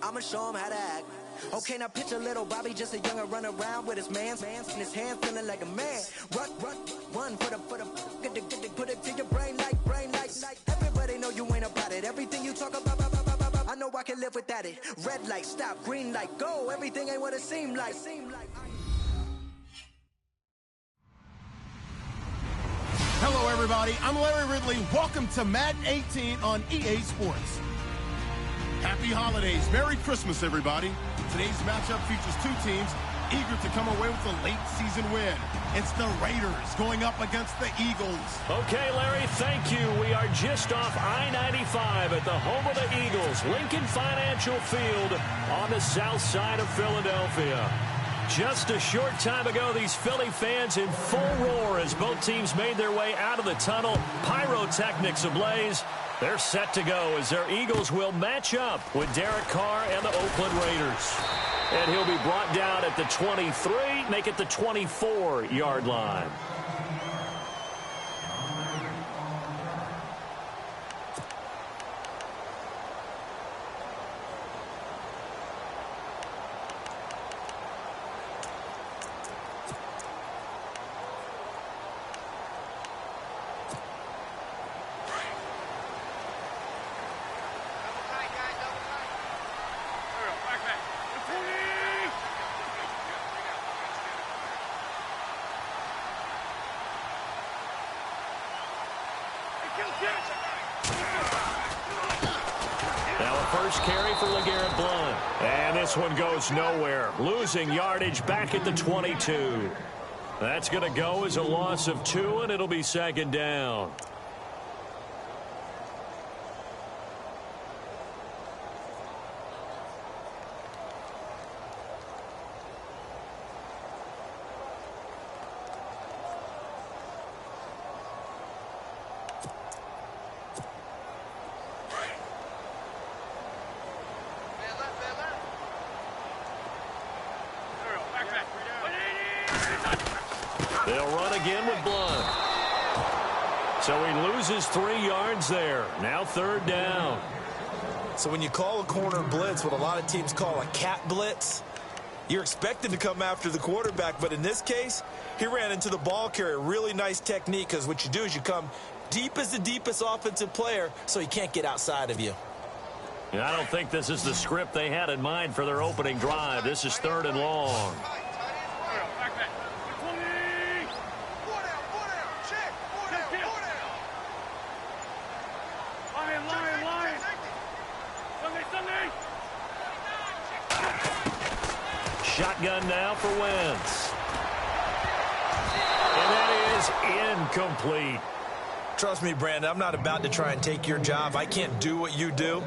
I'ma show him how to act. Okay, now picture little Bobby, just a younger run around with his man's in his hand, feeling like a man. Run for the put it to your brain like. Everybody know you ain't about it. Everything you talk about, I know I can live without it. Red light, stop, green light, go. Everything ain't what it seemed like. Hello, everybody. I'm Larry Ridley. Welcome to Madden 18 on EA Sports. Happy holidays. Merry Christmas, everybody. Today's matchup features two teams eager to come away with a late season win. It's the Raiders going up against the Eagles. Okay, Larry, thank you. We are just off I-95 at the home of the Eagles, Lincoln Financial Field on the south side of Philadelphia. Just a short time ago, these Philly fans in full roar as both teams made their way out of the tunnel. Pyrotechnics ablaze. They're set to go as their Eagles will match up with Derek Carr and the Oakland Raiders. And he'll be brought down at the 23, make it the 24-yard line. Now a first carry for LeGarrette Blount. And this one goes nowhere. Losing yardage back at the 22. That's going to go as a loss of 2, and it'll be second down. They'll run again with Blount. So he loses 3 yards there. Now third down. So when you call a corner blitz, what a lot of teams call a cat blitz, you're expected to come after the quarterback. But in this case, he ran into the ball carrier. Really nice technique, because what you do is you come deep as the deepest offensive player so he can't get outside of you. And I don't think this is the script they had in mind for their opening drive. This is 3rd and long. Shotgun now for Wentz. And that is incomplete. Trust me, Brandon, I'm not about to try and take your job. I can't do what you do.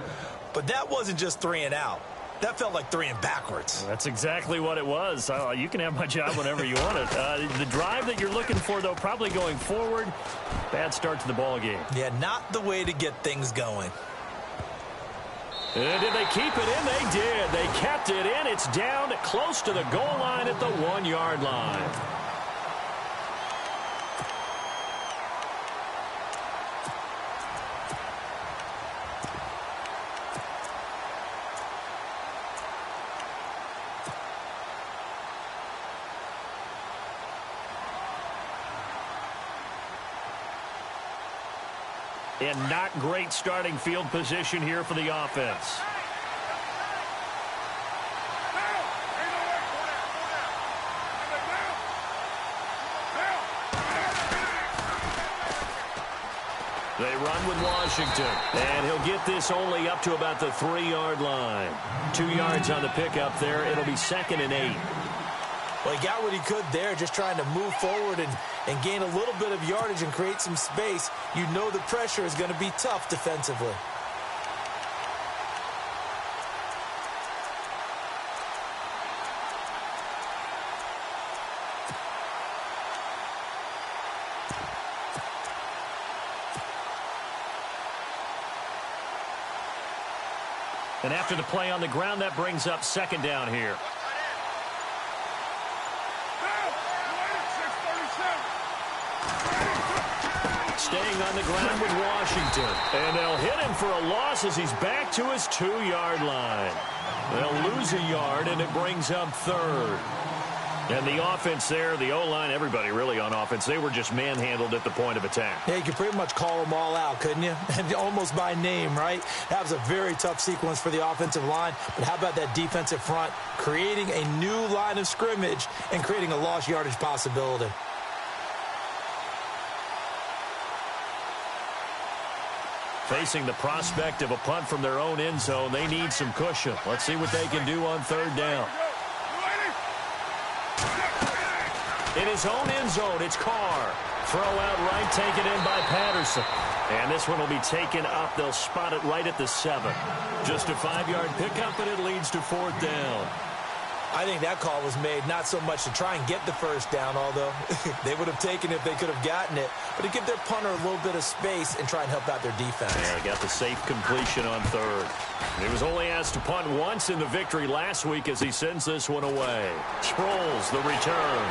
But that wasn't just 3 and out. That felt like 3 and backwards. That's exactly what it was. You can have my job whenever you want it. The drive that you're looking for, though, probably going forward. Bad start to the ball game. Yeah, not the way to get things going. And did they keep it in? They did. They kept it in. It's down close to the goal line at the 1-yard line. And not great starting field position here for the offense. They run with Washington. And he'll get this only up to about the 3-yard line. 2 yards on the pickup there. It'll be 2nd and 8. Well, he got what he could there, just trying to move forward and gain a little bit of yardage and create some space. You know the pressure is going to be tough defensively. And after the play on the ground, that brings up 2nd down here. Staying on the ground with Washington. And they'll hit him for a loss as he's back to his 2-yard line. They'll lose a yard, and it brings up third. And the offense there, the O-line, everybody really on offense, they were just manhandled at the point of attack. Yeah, you could pretty much call them all out, couldn't you? And almost by name, right? That was a very tough sequence for the offensive line. But how about that defensive front creating a new line of scrimmage and creating a lost yardage possibility? Facing the prospect of a punt from their own end zone, they need some cushion. Let's see what they can do on third down. In his own end zone, it's Carr. Throw out right, taken in by Patterson. And this one will be taken up. They'll spot it right at the 7. Just a 5-yard pickup, and it leads to 4th down. I think that call was made not so much to try and get the first down, although they would have taken it if they could have gotten it, but to give their punter a little bit of space and try and help out their defense. Yeah, they got the safe completion on third. He was only asked to punt once in the victory last week as he sends this one away. Sproles, the return.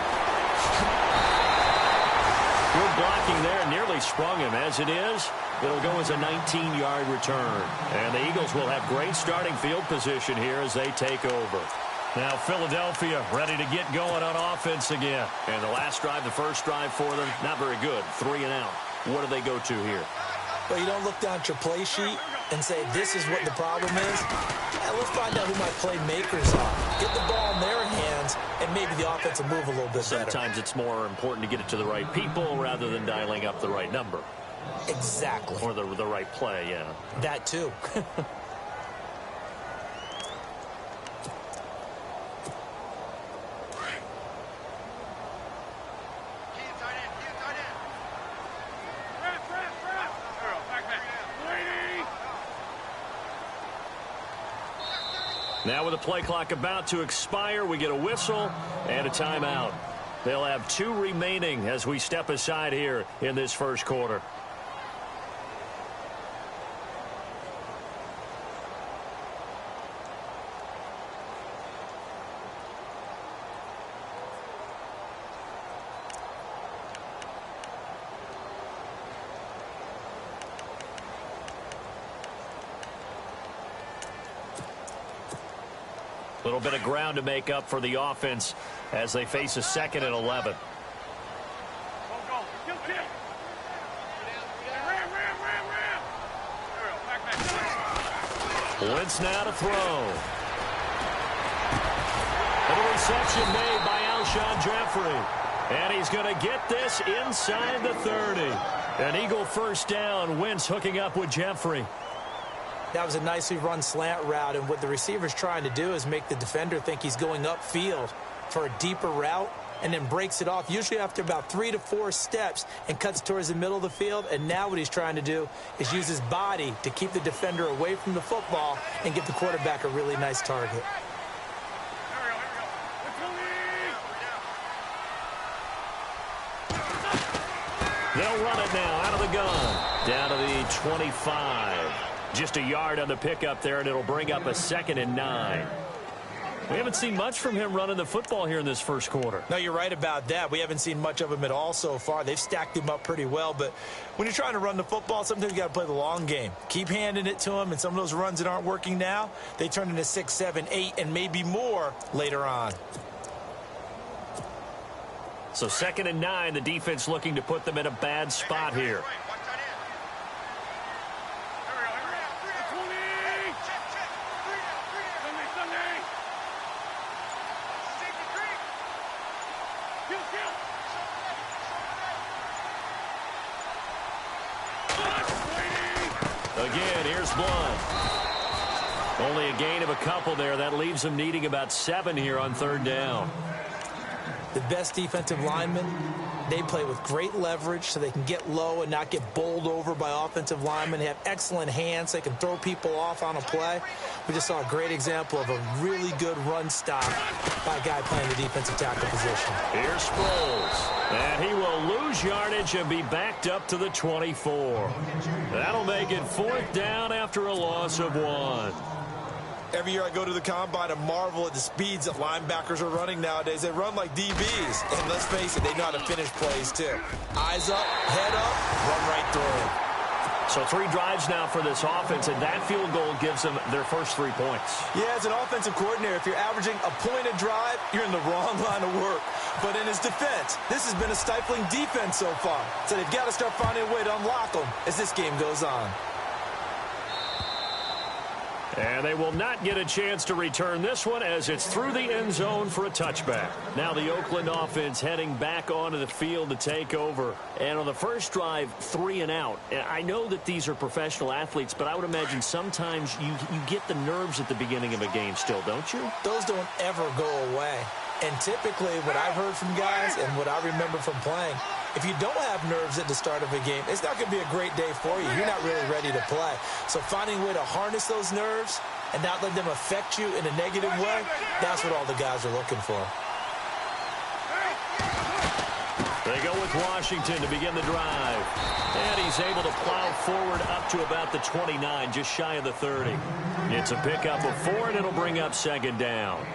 Good blocking there, nearly sprung him. As it is, it'll go as a 19-yard return. And the Eagles will have great starting field position here as they take over. Now Philadelphia ready to get going on offense again. And the last drive, the first drive for them, not very good. 3 and out. What do they go to here? Well, you don't look down at your play sheet and say, this is what the problem is. Yeah, let's find out who my playmakers are. Get the ball in their hands, and maybe the offense will move a little bit better. Sometimes it's more important to get it to the right people rather than dialing up the right number. Exactly. Or the right play, yeah. That too. Now with the play clock about to expire, we get a whistle and a timeout. They'll have 2 remaining as we step aside here in this first quarter. A little bit of ground to make up for the offense as they face a 2nd and 11. Wentz now to throw. And a reception made by Alshon Jeffrey. And he's going to get this inside the 30. An Eagle first down. Wentz hooking up with Jeffrey. That was a nicely run slant route, and what the receiver's trying to do is make the defender think he's going upfield for a deeper route and then breaks it off, usually after about 3 to 4 steps, and cuts towards the middle of the field. And now what he's trying to do is use his body to keep the defender away from the football and give the quarterback a really nice target. They'll run it now out of the gun. Down to the 25. Just a yard on the pickup there, and it'll bring up a 2nd and 9. We haven't seen much from him running the football here in this first quarter. No, you're right about that. We haven't seen much of him at all so far. They've stacked him up pretty well, but when you're trying to run the football, sometimes you got to play the long game. Keep handing it to him, and some of those runs that aren't working now, they turn into 6, 7, 8, and maybe more later on. So 2nd and 9, the defense looking to put them in a bad spot here. Again, here's Blunt. Only a gain of a couple there. That leaves them needing about 7 here on 3rd down. The best defensive linemen, they play with great leverage so they can get low and not get bowled over by offensive linemen. They have excellent hands. They can throw people off on a play. We just saw a great example of a really good run stop by a guy playing the defensive tackle position. Here's Sproles. And he will lose yardage and be backed up to the 24. That'll make it 4th down after a loss of 1. Every year I go to the combine and marvel at the speeds that linebackers are running nowadays. They run like DBs. And let's face it, they know how to finish plays too. Eyes up, head up, run right through. So 3 drives now for this offense, and that field goal gives them their first 3 points. Yeah, as an offensive coordinator, if you're averaging a point a drive, you're in the wrong line of work. But in his defense, this has been a stifling defense so far. So they've got to start finding a way to unlock them as this game goes on. And they will not get a chance to return this one as it's through the end zone for a touchback. Now the Oakland offense heading back onto the field to take over. And on the first drive, 3 and out. I know that these are professional athletes, but I would imagine sometimes you get the nerves at the beginning of a game still, don't you? Those don't ever go away. And typically what I've heard from guys and what I remember from playing, if you don't have nerves at the start of a game, it's not going to be a great day for you. You're not really ready to play. So finding a way to harness those nerves and not let them affect you in a negative way, that's what all the guys are looking for. They go with Washington to begin the drive. And he's able to plow forward up to about the 29, just shy of the 30. It's a pickup of 4, and it'll bring up second down.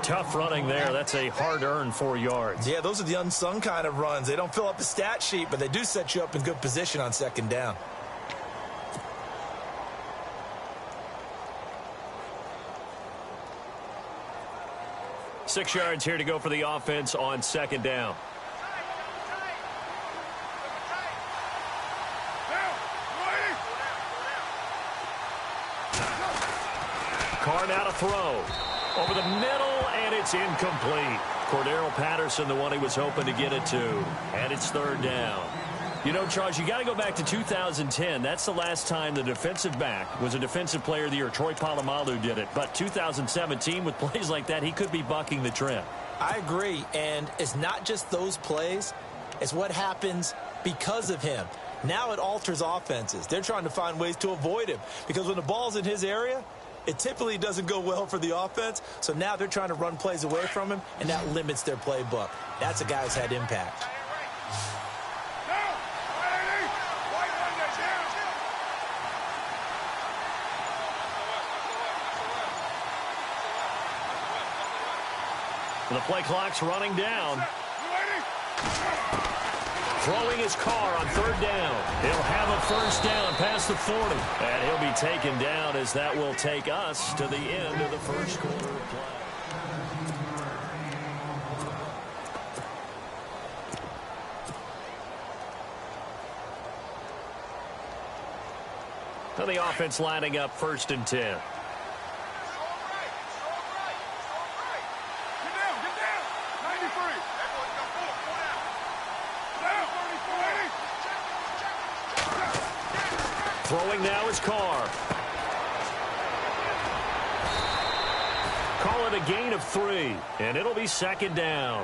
Tough running there. That's a hard-earned 4 yards. Yeah, those are the unsung kind of runs. They don't fill up the stat sheet, but they do set you up in good position on second down. Six yards here to go for the offense on second down. Carr now to throw. Over the middle, and it's incomplete. Cordero Patterson, the one he was hoping to get it to. And it's third down. You know, Charles, you got to go back to 2010. That's the last time the defensive back was a defensive player of the year. Troy Polamalu did it. But 2017, with plays like that, he could be bucking the trend. I agree. And it's not just those plays. It's what happens because of him. Now it alters offenses. They're trying to find ways to avoid him. Because when the ball's in his area, it typically doesn't go well for the offense, so now they're trying to run plays away from him, and that limits their playbook. That's a guy who's had impact. The play clock's running down. Throwing his Carr on third down. He'll have a first down past the 40. And he'll be taken down as that will take us to the end of the first quarter of play. Now the offense lining up 1st and 10. Throwing now is Carr. Call it a gain of 3, and it'll be second down.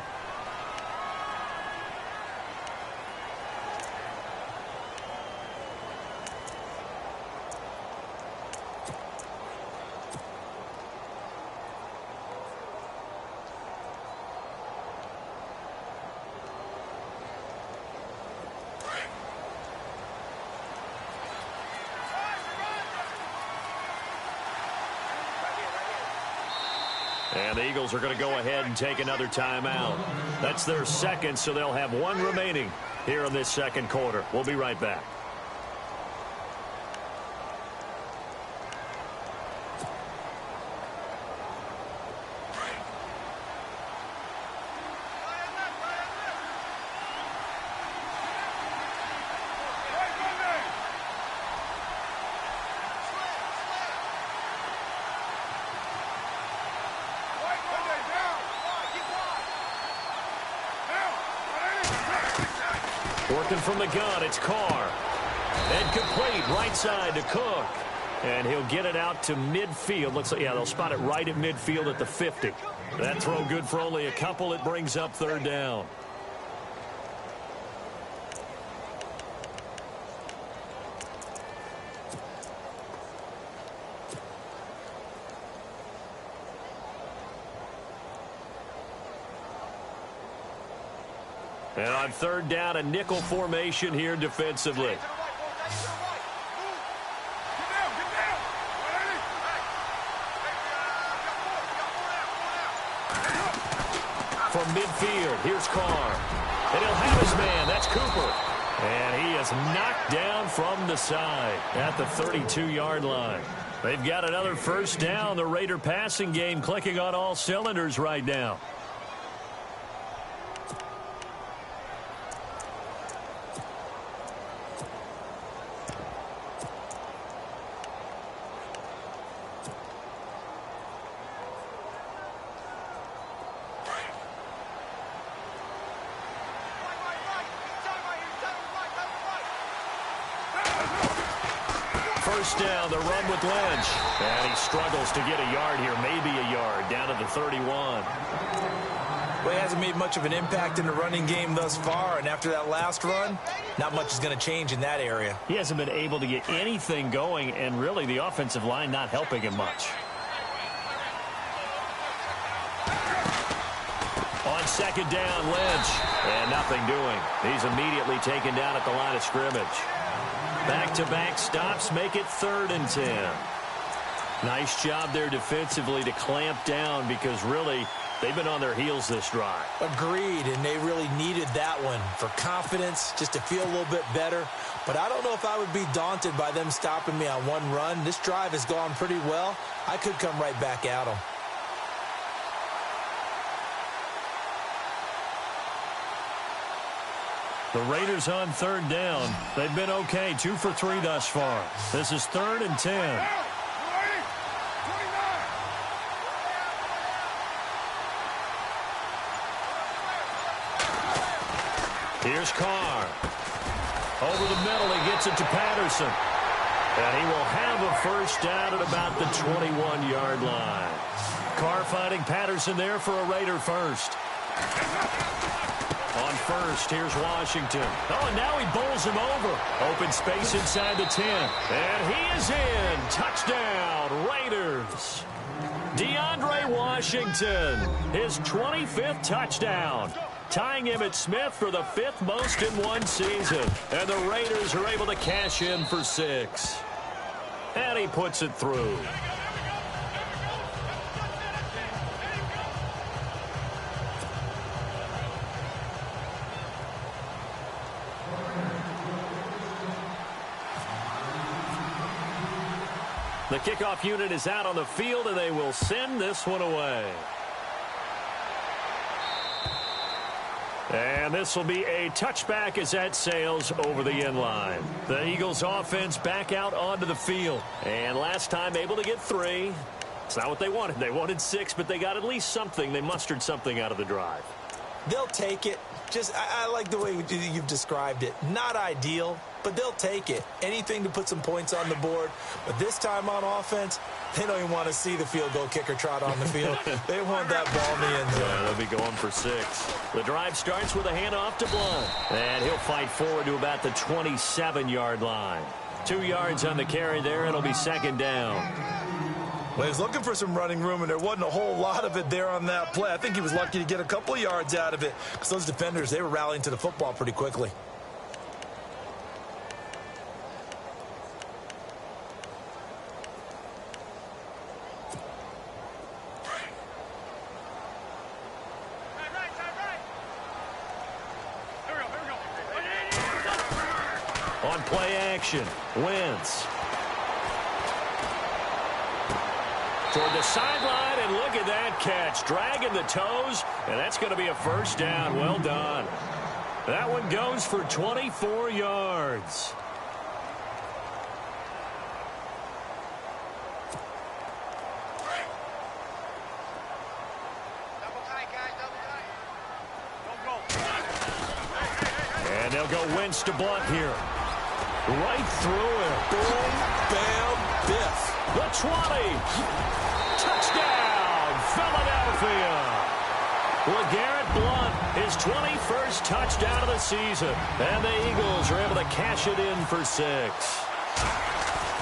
And the Eagles are going to go ahead and take another timeout. That's their second, so they'll have 1 remaining here in this second quarter. We'll be right back. Working from the gun, it's Carr. And complete, right side to Cook. And he'll get it out to midfield. Looks like, yeah, they'll spot it right at midfield at the 50. That throw good for only a couple. It brings up third down. And on third down, a nickel formation here defensively. From midfield, here's Carr. And he'll have his man. That's Cooper. And he is knocked down from the side at the 32-yard line. They've got another first down. The Raider passing game clicking on all cylinders right now. First down, the run with Lynch. And he struggles to get a yard here, maybe a yard, down to the 31. Well, he hasn't made much of an impact in the running game thus far, and after that last run, not much is going to change in that area. He hasn't been able to get anything going, and really the offensive line not helping him much. On second down, Lynch, and nothing doing. He's immediately taken down at the line of scrimmage. Back-to-back stops make it 3rd and 10. Nice job there defensively to clamp down because really they've been on their heels this drive. Agreed, and they really needed that one for confidence, just to feel a little bit better. But I don't know if I would be daunted by them stopping me on one run. This drive has gone pretty well. I could come right back at them. The Raiders on 3rd down. They've been okay, 2 for 3 thus far. This is 3rd and 10. Here's Carr. Over the middle, he gets it to Patterson. And he will have a first down at about the 21-yard line. Carr finding Patterson there for a Raider first. On first, here's Washington. Oh, and now he bowls him over. Open space inside the 10. And he is in. Touchdown, Raiders. DeAndre Washington, his 25th touchdown. Tying Emmitt Smith for the 5th most in one season. And the Raiders are able to cash in for 6. And he puts it through. The kickoff unit is out on the field, and they will send this one away. And this will be a touchback as that sails over the end line. The Eagles offense back out onto the field. And last time able to get 3. It's not what they wanted. They wanted 6, but they got at least something. They mustered something out of the drive. They'll take it. I like the way you've described it. Not ideal, but they'll take it. Anything to put some points on the board. But this time on offense, they don't even want to see the field goal kicker trot on the field. They want that ball in the end zone. Yeah, they'll be going for 6. The drive starts with a handoff to Blunt. And he'll fight forward to about the 27-yard line. 2 yards on the carry there. It'll be 2nd down. Well, he was looking for some running room, and there wasn't a whole lot of it there on that play. I think he was lucky to get a couple of yards out of it because those defenders, they were rallying to the football pretty quickly. On play action, Wentz. Toward the sideline, and look at that catch. Dragging the toes, and that's going to be a first down. Well done. That one goes for 24 yards. And they'll go Wentz to Blunt here. Right through it. Boom, bam, biff. The 20. Touchdown, Philadelphia. LeGarrette Blunt, his 21st touchdown of the season. And the Eagles are able to cash it in for 6.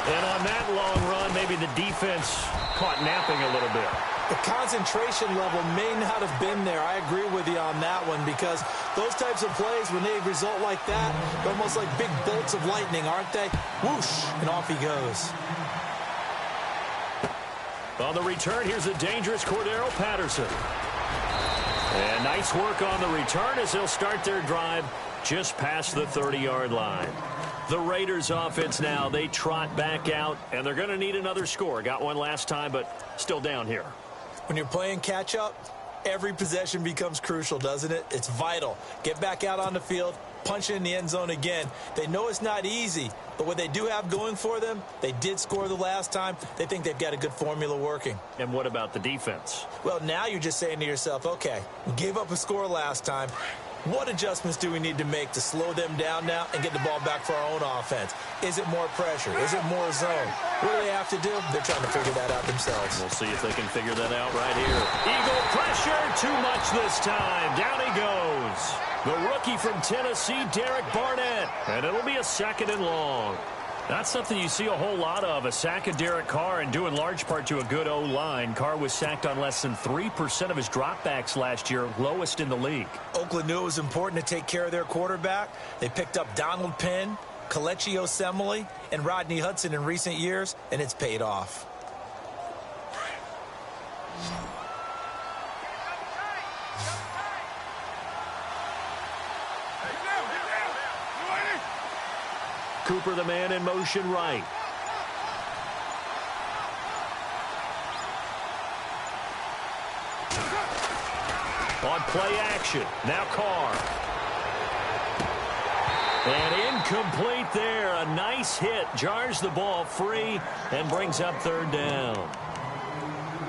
And on that long run, maybe the defense caught napping a little bit. The concentration level may not have been there. I agree with you on that one because those types of plays, when they result like that, they're almost like big bolts of lightning, aren't they? Whoosh, and off he goes. On the return, here's a dangerous Cordero Patterson. And nice work on the return as they'll start their drive just past the 30-yard line. The Raiders offense now, they trot back out, and they're going to need another score. Got one last time, but still down here. When you're playing catch-up, every possession becomes crucial, doesn't it? It's vital. Get back out on the field, punch it in the end zone again. They know it's not easy, but what they do have going for them, they did score the last time. They think they've got a good formula working. And what about the defense? Well, now you're just saying to yourself, okay, we gave up a score last time. What adjustments do we need to make to slow them down now and get the ball back for our own offense? Is it more pressure? Is it more zone? What do they have to do? They're trying to figure that out themselves. We'll see if they can figure that out right here. Eagle pressure, too much this time. Down he goes. The rookie from Tennessee, Derek Barnett. And it'll be a 2nd and long. That's something you see a whole lot of, a sack of Derek Carr, and due in large part to a good O-line. Carr was sacked on less than 3% of his dropbacks last year, lowest in the league. Oakland knew it was important to take care of their quarterback. They picked up Donald Penn, Kelechi Osemele, and Rodney Hudson in recent years, and it's paid off. Cooper, the man in motion right. On play action. Now Carr. And incomplete there. A nice hit. Jars the ball free and brings up 3rd down.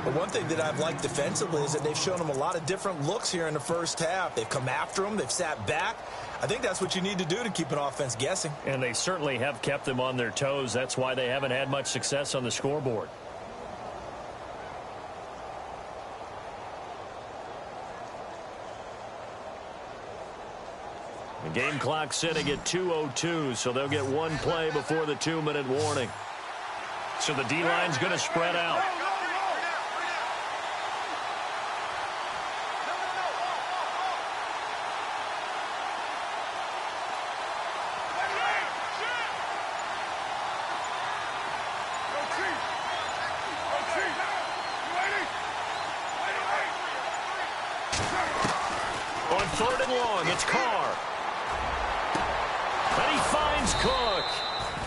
But one thing that I've liked defensively is that they've shown them a lot of different looks here in the first half. They've come after them. They've sat back. I think that's what you need to do to keep an offense guessing. And they certainly have kept them on their toes. That's why they haven't had much success on the scoreboard. The game clock sitting at 2:02, so they'll get one play before the 2-minute warning. So the D-line's going to spread out. On 3rd and long, it's Carr. And he finds Cook.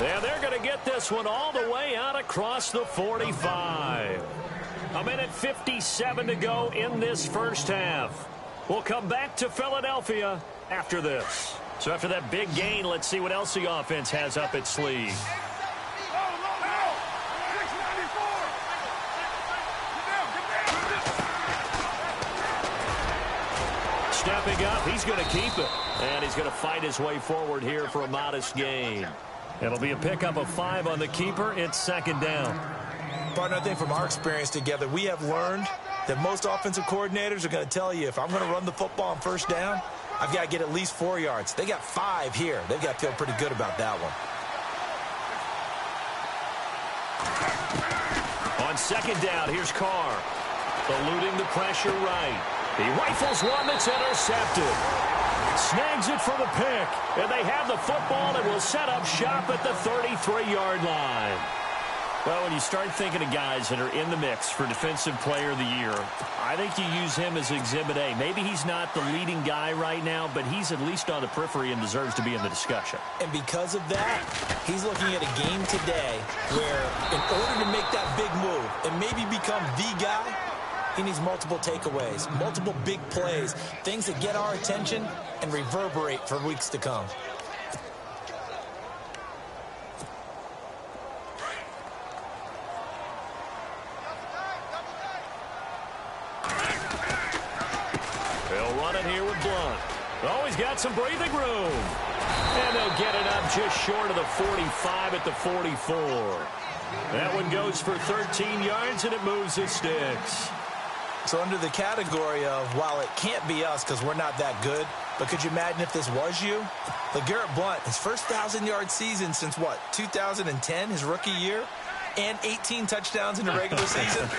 And they're going to get this one all the way out across the 45. A minute 57 to go in this first half. We'll come back to Philadelphia after this. So after that big gain, let's see what else the offense has up its sleeve. Stepping up, he's going to keep it. And he's going to fight his way forward here for a modest gain. It'll be a pickup of 5 on the keeper. It's 2nd down. Partner, I think from our experience together, we have learned that most offensive coordinators are going to tell you, if I'm going to run the football on 1st down, I've got to get at least 4 yards. They got 5 here. They've got to feel pretty good about that one. On 2nd down, here's Carr. Eluding the pressure right. He rifles one that's intercepted. Snags it for the pick. And they have the football and will set up shop at the 33-yard line. Well, when you start thinking of guys that are in the mix for Defensive Player of the Year, I think you use him as Exhibit A. Maybe he's not the leading guy right now, but he's at least on the periphery and deserves to be in the discussion. And because of that, he's looking at a game today where in order to make that big move and maybe become the guy, he needs multiple takeaways, multiple big plays, things that get our attention and reverberate for weeks to come. They'll run it here with Blunt. Oh, he's got some breathing room. And they'll get it up just short of the 45 at the 44. That one goes for 13 yards, and it moves the sticks. So under the category of, while it can't be us because we're not that good, but could you imagine if this was you? LeGarrette Blunt, his first 1,000-yard season since, what, 2010, his rookie year? And 18 touchdowns in the regular season,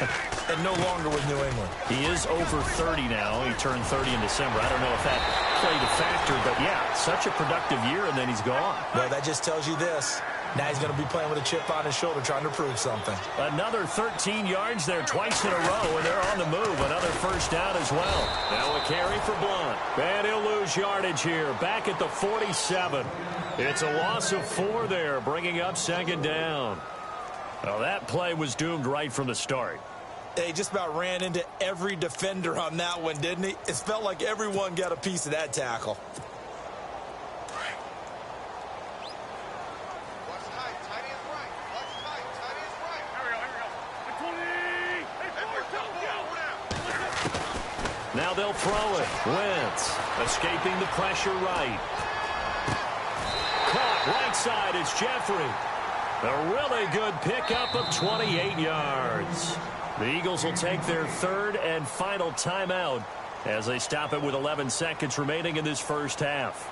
and no longer with New England. He is over 30 now. He turned 30 in December. I don't know if that played a factor, but yeah, such a productive year, and then he's gone. Well, that just tells you this. Now he's going to be playing with a chip on his shoulder, trying to prove something. Another 13 yards there twice in a row, and they're on the move. Another first down as well. Now a carry for Blunt. And he'll lose yardage here, back at the 47. It's a loss of 4 there, bringing up second down. Well, that play was doomed right from the start. They just about ran into every defender on that one, didn't he? It felt like everyone got a piece of that tackle. Now they'll throw it. Wentz escaping the pressure right. Caught right side. It's Jeffrey. A really good pickup of 28 yards. The Eagles will take their third and final timeout as they stop it with 11 seconds remaining in this first half.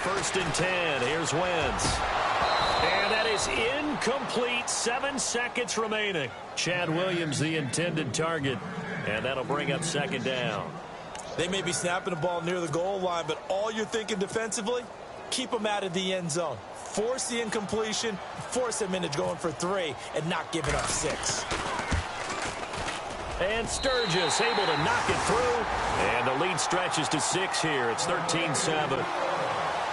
First and 10. Here's Wentz. And that is incomplete. 7 seconds remaining. Chad Williams, the intended target. And that'll bring up second down. They may be snapping the ball near the goal line, but all you're thinking defensively, keep them out of the end zone. Force the incompletion, force them into going for 3, and not giving up 6. And Sturgis able to knock it through. And the lead stretches to 6 here. It's 13-7.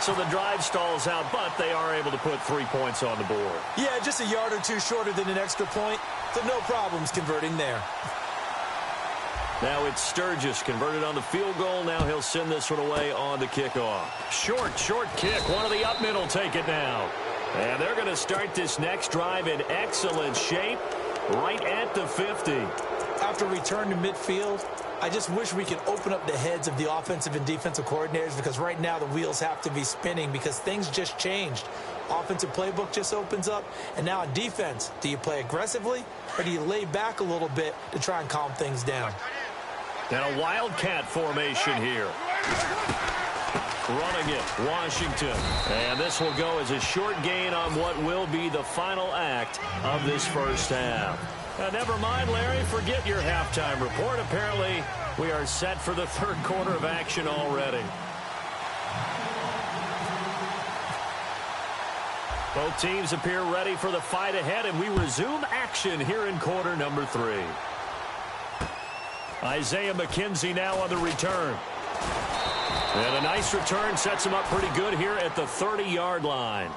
So the drive stalls out, but they are able to put 3 points on the board. Yeah, just a yard or 2 shorter than an extra point, so no problems converting there. Now it's Sturgis converted on the field goal. Now he'll send this one away on the kickoff. Short kick. One of the up mid will take it now. And they're going to start this next drive in excellent shape right at the 50. After return to midfield, I just wish we could open up the heads of the offensive and defensive coordinators, because right now the wheels have to be spinning because things just changed. Offensive playbook just opens up, and now on defense, do you play aggressively or do you lay back a little bit to try and calm things down? And a wildcat formation here. Running it, Washington. And this will go as a short gain on what will be the final act of this first half. Never mind, Larry, forget your halftime report. Apparently, we are set for the third quarter of action already. Both teams appear ready for the fight ahead, and we resume action here in quarter number 3. Isaiah McKenzie now on the return. And a nice return sets him up pretty good here at the 30-yard line.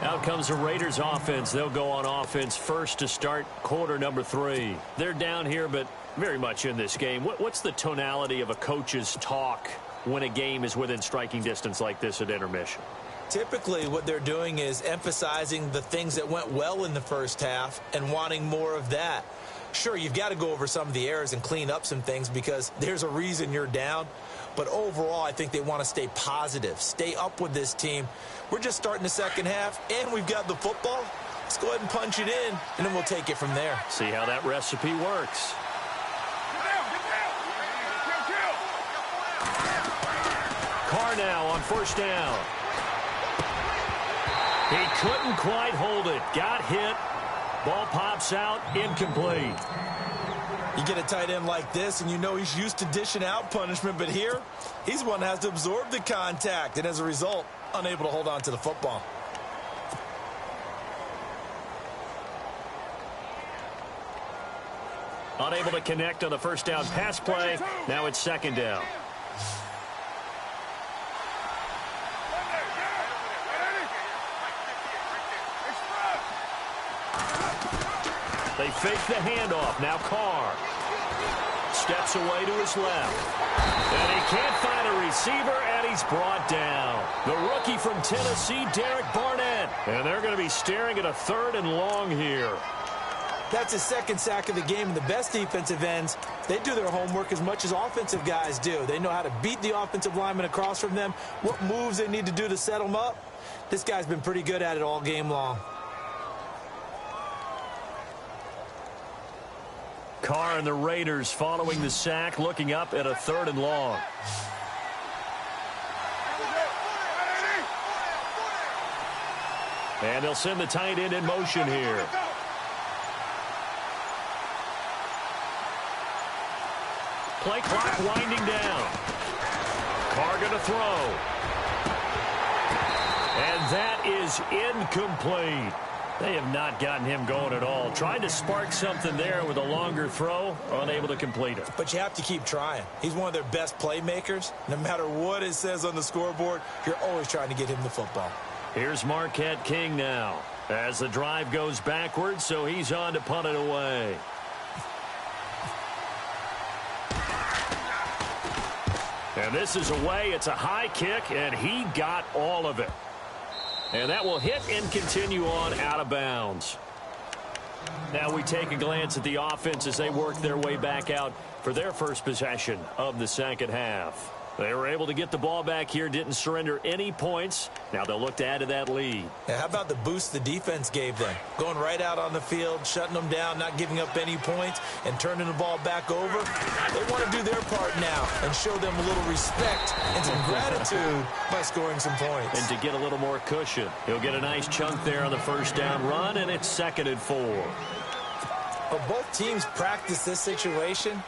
Out comes the Raiders offense. They'll go on offense first to start quarter number 3. They're down here, but very much in this game. What's the tonality of a coach's talk when a game is within striking distance like this at intermission? Typically, what they're doing is emphasizing the things that went well in the first half and wanting more of that. Sure, you've got to go over some of the errors and clean up some things because there's a reason you're down. But overall, I think they want to stay positive, stay up with this team. We're just starting the second half, and we've got the football. Let's go ahead and punch it in, and then we'll take it from there. See how that recipe works. Carr now on first down. He couldn't quite hold it. Got hit. Ball pops out, incomplete. You get a tight end like this, and you know he's used to dishing out punishment, but here, he's one that has to absorb the contact, and as a result, unable to hold on to the football. Unable to connect on the first down pass play. Now it's second down. They fake the handoff. Now Carr steps away to his left. And he can't find a receiver, and he's brought down. The rookie from Tennessee, Derek Barnett. And they're going to be staring at a 3rd and long here. That's his second sack of the game. And the best defensive ends, they do their homework as much as offensive guys do. They know how to beat the offensive lineman across from them, what moves they need to do to set them up. This guy's been pretty good at it all game long. Carr and the Raiders following the sack, looking up at a 3rd and long. And they'll send the tight end in motion here. Play clock winding down. Carr going to throw. And that is incomplete. They have not gotten him going at all. Tried to spark something there with a longer throw, unable to complete it. But you have to keep trying. He's one of their best playmakers. No matter what it says on the scoreboard, you're always trying to get him the football. Here's Marquette King now as the drive goes backwards, so he's on to punt it away. And this is away. It's a high kick, and he got all of it. And that will hit and continue on out of bounds. Now we take a glance at the offense as they work their way back out for their first possession of the second half. They were able to get the ball back here, didn't surrender any points. Now they'll look to add to that lead. Yeah, how about the boost the defense gave them? Going right out on the field, shutting them down, not giving up any points, and turning the ball back over. They want to do their part now and show them a little respect and some gratitude by scoring some points. And to get a little more cushion, he'll get a nice chunk there on the first down run, and it's 2nd and 4. But both teams practice this situation.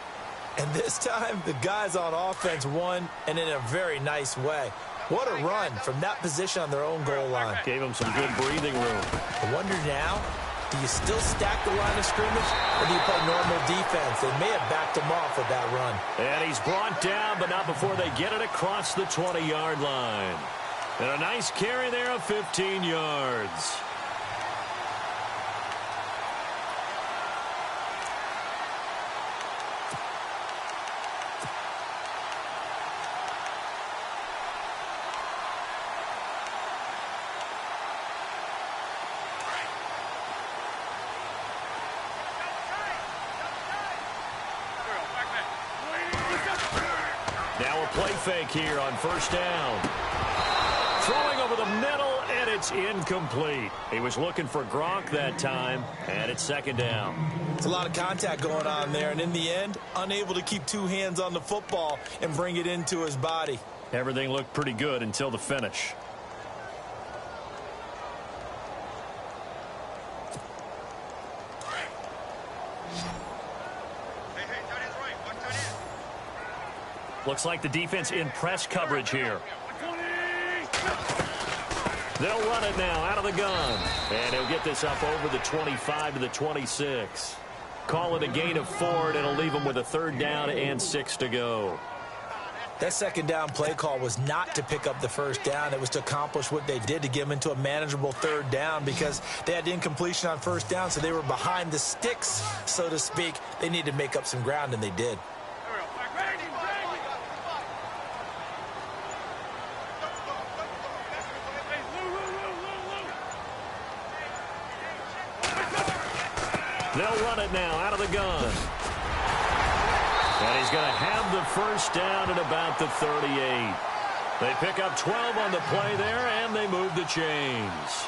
And this time, the guys on offense won, and in a very nice way. What a run from that position on their own goal line. Gave them some good breathing room. I wonder now, do you still stack the line of scrimmage, or do you play normal defense? They may have backed him off with that run. And he's brought down, but not before they get it across the 20-yard line. And a nice carry there of 15 yards. Now a play fake here on first down. Throwing over the middle, and it's incomplete. He was looking for Gronk that time, and it's 2nd down. It's a lot of contact going on there, and in the end, unable to keep 2 hands on the football and bring it into his body. Everything looked pretty good until the finish. Looks like the defense in press coverage here. They'll run it now out of the gun. And he'll get this up over the 25 to the 26. Call it a gain of 4, and it'll leave him with a 3rd down and 6 to go. That 2nd down play call was not to pick up the 1st down. It was to accomplish what they did, to get them into a manageable 3rd down, because they had incompletion on 1st down, so they were behind the sticks, so to speak. They needed to make up some ground, and they did. They'll run it now out of the gun. And he's going to have the 1st down at about the 38. They pick up 12 on the play there, and they move the chains.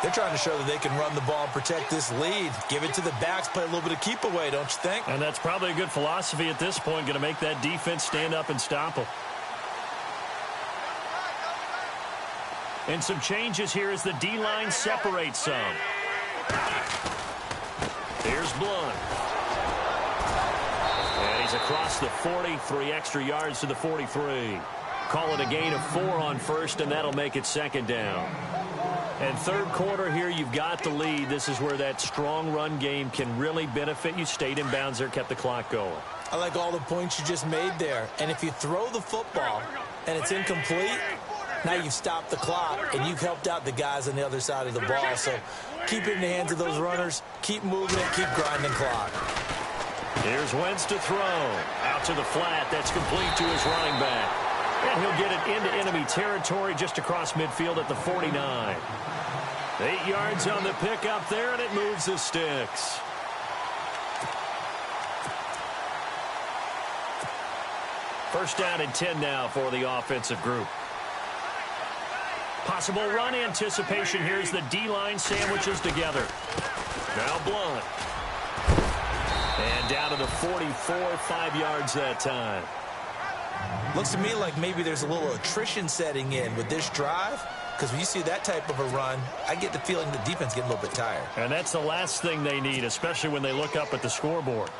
They're trying to show that they can run the ball and protect this lead. Give it to the backs, play a little bit of keep away, don't you think? And that's probably a good philosophy at this point, going to make that defense stand up and stop them. And some changes here as the D-line separates some. Here's Blunt. And he's across the 40, 3 extra yards to the 43. Call it a gain of 4 on 1st, and that'll make it 2nd down. And 3rd quarter here, you've got the lead. This is where that strong run game can really benefit you. Stayed in bounds there, kept the clock going. I like all the points you just made there. And if you throw the football and it's incomplete, now you've stopped the clock, and you've helped out the guys on the other side of the ball. So keep it in the hands of those runners. Keep moving it. Keep grinding clock. Here's Wentz to throw. Out to the flat. That's complete to his running back. And he'll get it into enemy territory just across midfield at the 49. 8 yards on the pickup there, and it moves the sticks. First down and 10 now for the offensive group. Possible run anticipation. Here's the D-line sandwiches together. Now Blunt. And down to the 44, 5 yards that time. Looks to me like maybe there's a little attrition setting in with this drive, because when you see that type of a run, I get the feeling the defense getting a little bit tired. And that's the last thing they need, especially when they look up at the scoreboard.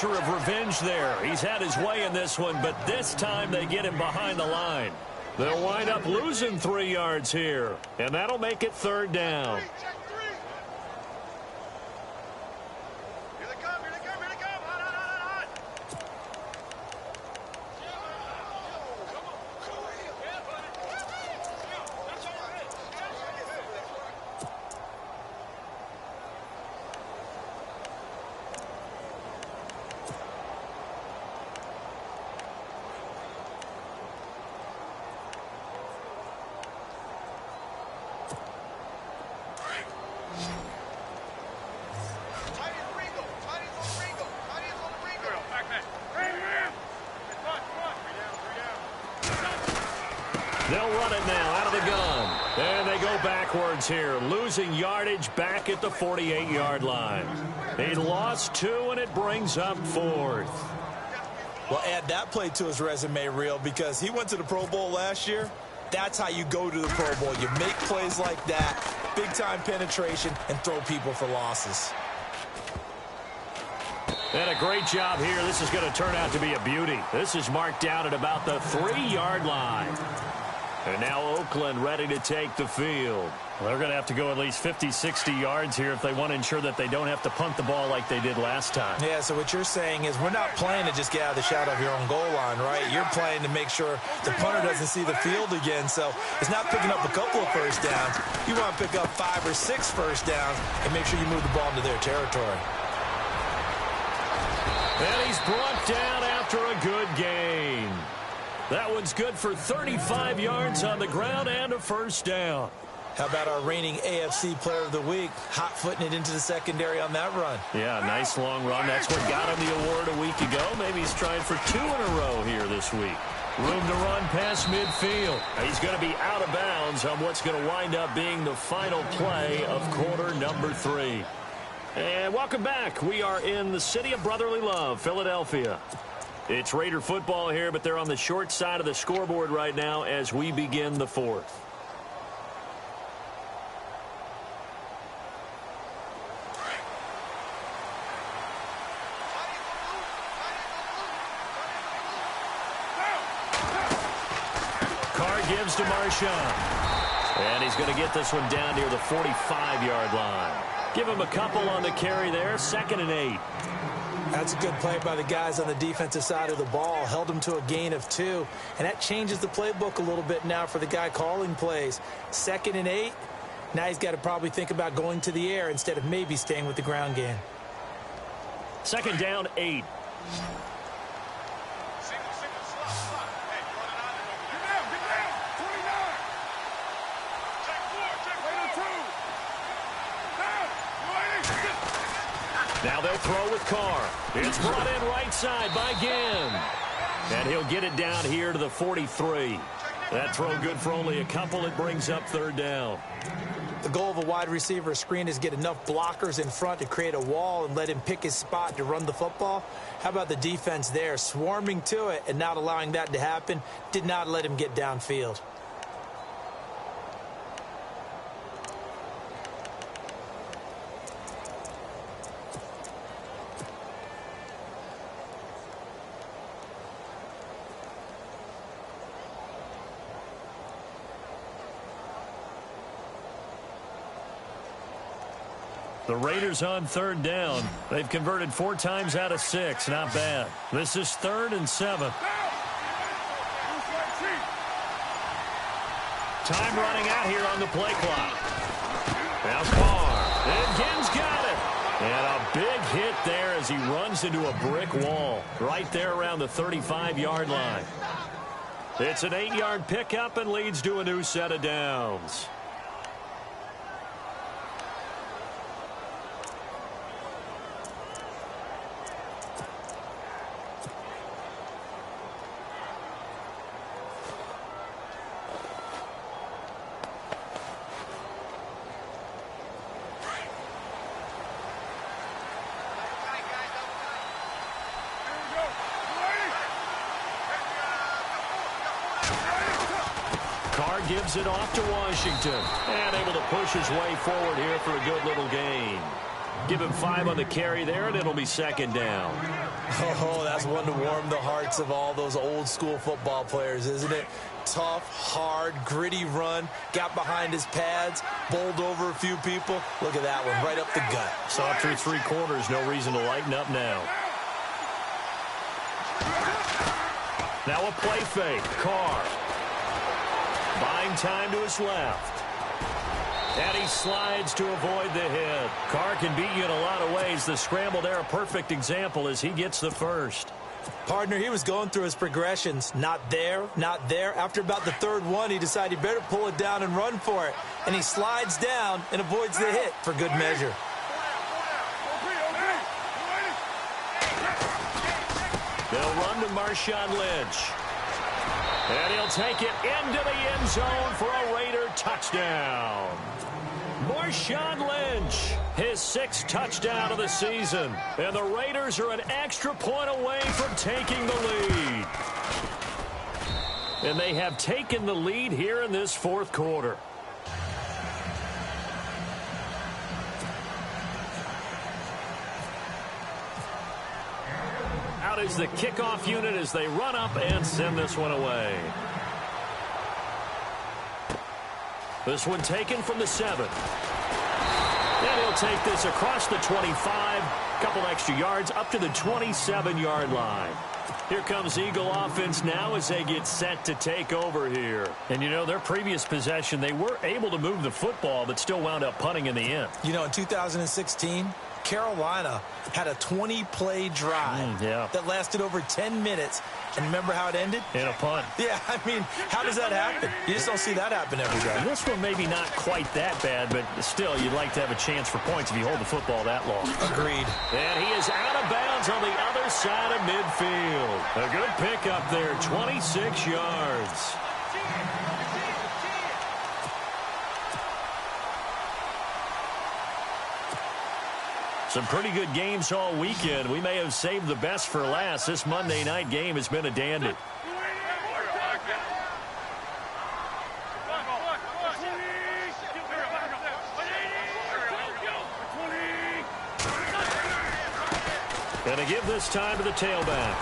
Of revenge there. He's had his way in this one, but this time they get him behind the line. They'll wind up losing 3 yards here, and that'll make it third down. They'll run it now out of the gun. And they go backwards here, losing yardage back at the 48-yard line. He lost 2, and it brings up 4th. Well, add that play to his resume reel, because he went to the Pro Bowl last year. That's how you go to the Pro Bowl. You make plays like that, big-time penetration, and throw people for losses. And a great job here. This is going to turn out to be a beauty. This is marked down at about the 3-yard line. And now Oakland ready to take the field. Well, they're going to have to go at least 50, 60 yards here if they want to ensure that they don't have to punt the ball like they did last time. Yeah, so what you're saying is we're not playing to just get out of the shadow of your own goal line, right? You're playing to make sure the punter doesn't see the field again. So it's not picking up a couple of first downs. You want to pick up 5 or 6 first downs and make sure you move the ball into their territory. And he's brought down after a good gain. That one's good for 35 yards on the ground and a first down. How about our reigning AFC Player of the Week, hot-footing it into the secondary on that run? Yeah, nice long run. That's what got him the award a week ago. Maybe he's trying for 2 in a row here this week. Room to run past midfield. He's going to be out of bounds on what's going to wind up being the final play of quarter number 3. And welcome back. We are in the city of brotherly love, Philadelphia. It's Raider football here, but they're on the short side of the scoreboard right now as we begin the 4th. Carr gives to Marshawn. And he's going to get this one down near the 45-yard line. Give him a couple on the carry there, 2nd and 8. That's a good play by the guys on the defensive side of the ball. Held them to a gain of 2. And that changes the playbook a little bit now for the guy calling plays. 2nd and 8. Now he's got to probably think about going to the air instead of maybe staying with the ground game. 2nd down, 8. Now they'll throw with Carr. It's brought in right side by Ginn. And he'll get it down here to the 43. That throw good for only a couple. It brings up 3rd down. The goal of a wide receiver screen is get enough blockers in front to create a wall and let him pick his spot to run the football. How about the defense there? Swarming to it and not allowing that to happen. Did not let him get downfield. The Raiders on 3rd down. They've converted 4 times out of 6. Not bad. This is 3rd and 7. Time running out here on the play clock. Now Carr. And Ginn's got it. And a big hit there as he runs into a brick wall right there around the 35-yard line. It's an 8-yard pickup and leads to a new set of downs. Carr gives it off to Washington. And able to push his way forward here for a good little gain. Give him 5 on the carry there, and it'll be second down. Oh, that's one to warm the hearts of all those old-school football players, isn't it? Tough, hard, gritty run. Got behind his pads, bowled over a few people. Look at that one, right up the gut. Saw through 3 quarters, no reason to lighten up now. Now a play fake. Carr. Buying time to his left. And he slides to avoid the hit. Carr can beat you in a lot of ways. The scramble there, a perfect example as he gets the first. Partner, he was going through his progressions. Not there, not there. After about the 3rd one, he decided he better pull it down and run for it. And he slides down and avoids the hit for good measure. They'll run to Marshawn Lynch. And he'll take it into the end zone for a Raider touchdown. Marshawn Lynch, his 6th touchdown of the season. And the Raiders are an extra point away from taking the lead. And they have taken the lead here in this 4th quarter. Out is the kickoff unit as they run up and send this one away. This one taken from the 7. And he'll take this across the 25. Couple extra yards up to the 27-yard line. Here comes Eagle offense now as they get set to take over here. And, you know, their previous possession, they were able to move the football but still wound up punting in the end. You know, in 2016, Carolina had a 20-play drive that lasted over 10 minutes. And remember how it ended? In a punt. Yeah, I mean, how does that happen? You just don't see that happen every day. This one maybe not quite that bad, but still, you'd like to have a chance for points if you hold the football that long. Agreed. And he is out of bounds on the other side of midfield. A good pickup there, 26 yards. Some pretty good games all weekend. We may have saved the best for last. This Monday night game has been a dandy. Gonna give this time to the tailback.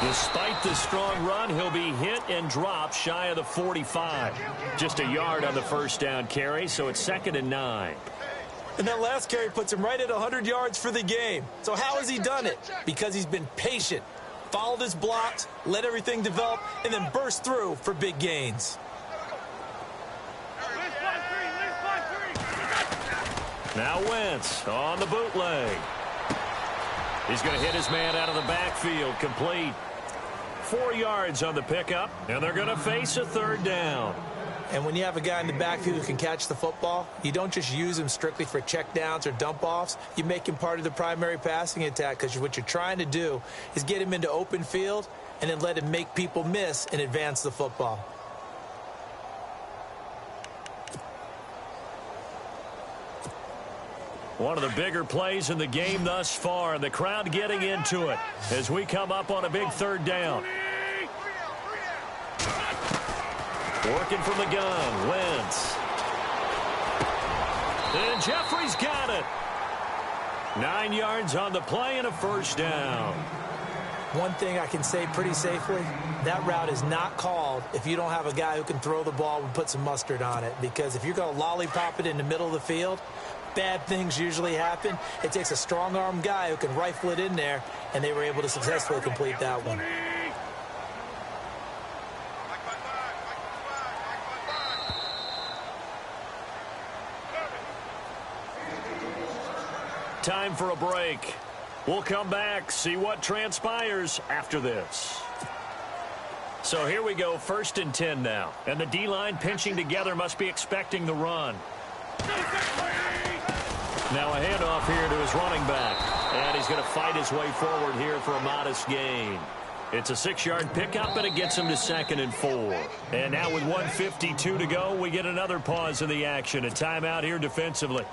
Despite the strong run, he'll be hit and dropped shy of the 45. Just a yard on the first down carry, so it's 2nd and 9. And that last carry puts him right at 100 yards for the game. So how has he done it? Because he's been patient, followed his blocks, let everything develop, and then burst through for big gains. Now Wentz on the bootleg. He's going to hit his man out of the backfield, complete. 4 yards on the pickup, and they're going to face a 3rd down. And when you have a guy in the backfield who can catch the football, you don't just use him strictly for checkdowns or dump-offs. You make him part of the primary passing attack because what you're trying to do is get him into open field and then let him make people miss and advance the football. One of the bigger plays in the game thus far, and the crowd getting into it as we come up on a big 3rd down. Working from the gun, Wentz. And Jeffrey's got it. 9 yards on the play and a 1st down. One thing I can say pretty safely, that route is not called if you don't have a guy who can throw the ball and put some mustard on it. Because if you're going to lollipop it in the middle of the field, bad things usually happen. It takes a strong-arm guy who can rifle it in there, and they were able to successfully complete that one. Time for a break. We'll come back, see what transpires after this. So here we go, 1st and 10 now. And the D-line pinching together must be expecting the run. Now a handoff here to his running back. And he's going to fight his way forward here for a modest gain. It's a 6-yard pickup, and it gets him to 2nd and 4. And now with 1:52 to go, we get another pause in the action. A timeout here defensively.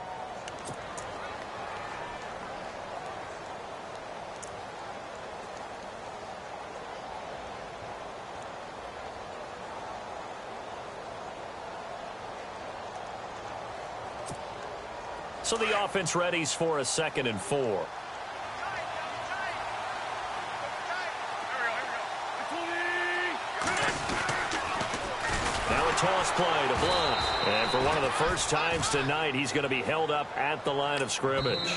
So the offense readies for a 2nd and 4. Now a toss play to Blunt. And for one of the first times tonight, he's going to be held up at the line of scrimmage.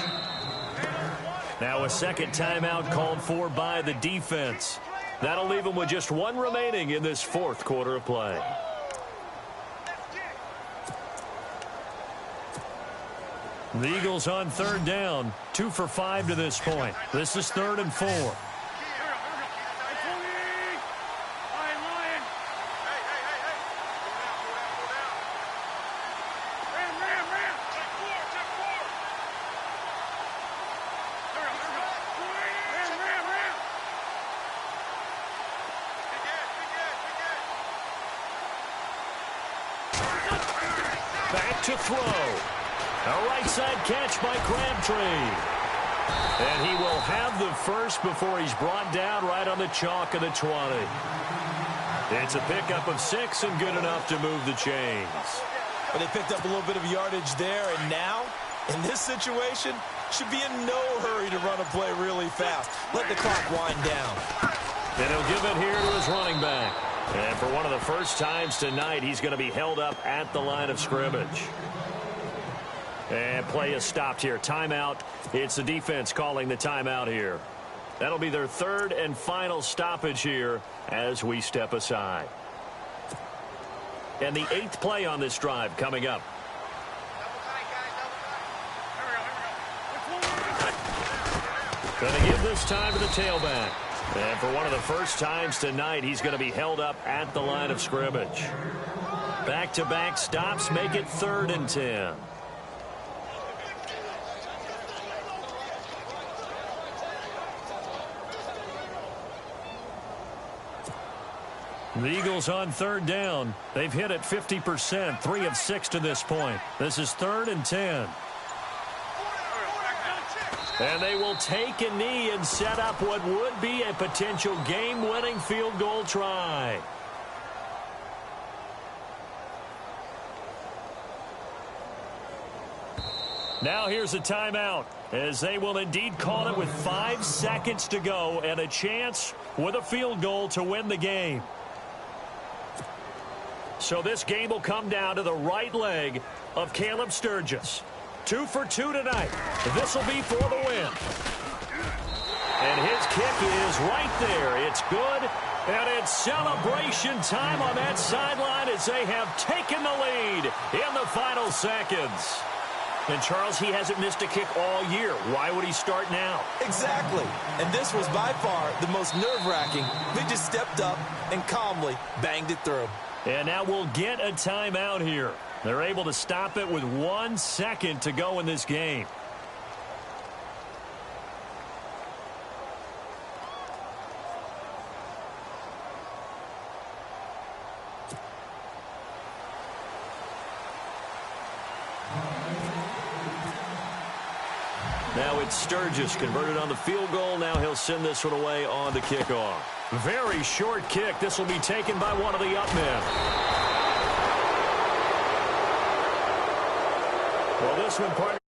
Now a second timeout called for by the defense. That'll leave him with just one remaining in this 4th quarter of play. The Eagles on 3rd down, 2 for 5 to this point. This is 3rd and 4. Back to throw. A right side catch by Crabtree. And he will have the first before he's brought down right on the chalk of the 20. It's a pickup of 6 and good enough to move the chains. But they picked up a little bit of yardage there, and now, in this situation, should be in no hurry to run a play really fast. Let the clock wind down. And he'll give it here to his running back. And for one of the first times tonight, he's going to be held up at the line of scrimmage. And play is stopped here. Timeout. It's the defense calling the timeout here. That'll be their 3rd and final stoppage here as we step aside. And the 8th play on this drive coming up. Going to give this time to the tailback. And for one of the first times tonight, he's going to be held up at the line of scrimmage. Back-to-back stops make it 3rd and 10. The Eagles on 3rd down. They've hit it 50%, 3 of 6 to this point. This is 3rd and 10. And they will take a knee and set up what would be a potential game-winning field goal try. Now here's a timeout, as they will indeed call it with 5 seconds to go and a chance with a field goal to win the game. So this game will come down to the right leg of Caleb Sturgis. 2 for 2 tonight. This will be for the win. And his kick is right there. It's good. And it's celebration time on that sideline as they have taken the lead in the final seconds. And, Charles, he hasn't missed a kick all year. Why would he start now? Exactly. And this was by far the most nerve-wracking. They just stepped up and calmly banged it through. And now we'll get a timeout here. They're able to stop it with 1 second to go in this game. Now it's Sturgis converted on the field goal. Now he'll send this one away on the kickoff. Very short kick. This will be taken by one of the up men. Well, this one part